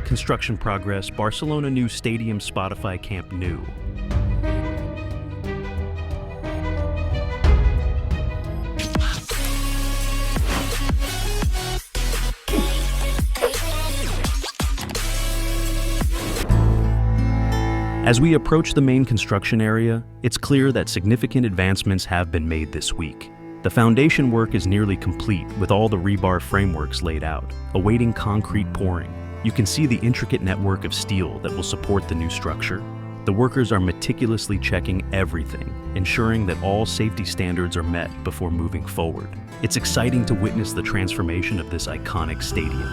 Construction progress, Barcelona new stadium, Spotify Camp Nou. As we approach the main construction area, it's clear that significant advancements have been made this week. The foundation work is nearly complete with all the rebar frameworks laid out, awaiting concrete pouring. You can see the intricate network of steel that will support the new structure. The workers are meticulously checking everything, ensuring that all safety standards are met before moving forward. It's exciting to witness the transformation of this iconic stadium.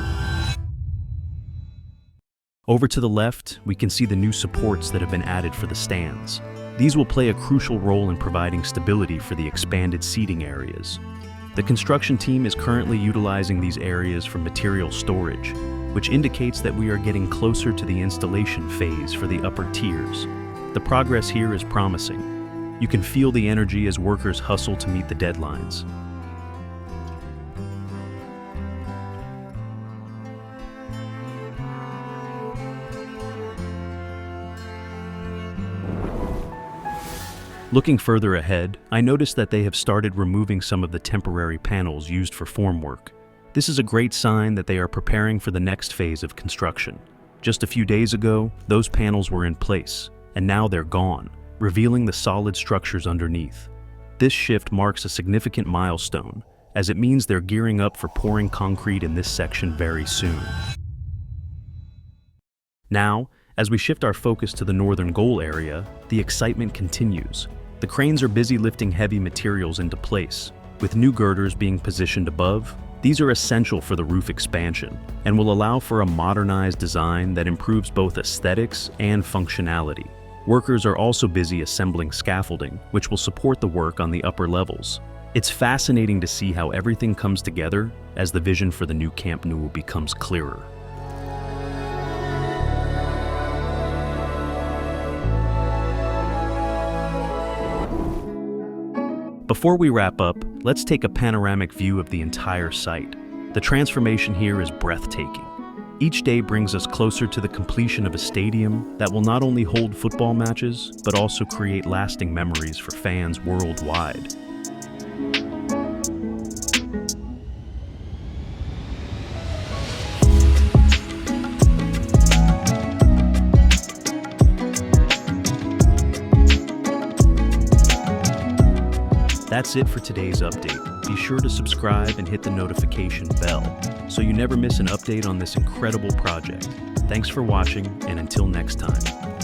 Over to the left, we can see the new supports that have been added for the stands. These will play a crucial role in providing stability for the expanded seating areas. The construction team is currently utilizing these areas for material storage, which indicates that we are getting closer to the installation phase for the upper tiers. The progress here is promising. You can feel the energy as workers hustle to meet the deadlines. Looking further ahead, I noticed that they have started removing some of the temporary panels used for formwork. This is a great sign that they are preparing for the next phase of construction. Just a few days ago, those panels were in place, and now they're gone, revealing the solid structures underneath. This shift marks a significant milestone, as it means they're gearing up for pouring concrete in this section very soon. Now, as we shift our focus to the northern goal area, the excitement continues. The cranes are busy lifting heavy materials into place, with new girders being positioned above. These are essential for the roof expansion and will allow for a modernized design that improves both aesthetics and functionality. Workers are also busy assembling scaffolding, which will support the work on the upper levels. It's fascinating to see how everything comes together as the vision for the new Camp Nou becomes clearer. Before we wrap up, let's take a panoramic view of the entire site. The transformation here is breathtaking. Each day brings us closer to the completion of a stadium that will not only hold football matches, but also create lasting memories for fans worldwide. That's it for today's update. Be sure to subscribe and hit the notification bell so you never miss an update on this incredible project. Thanks for watching, and until next time.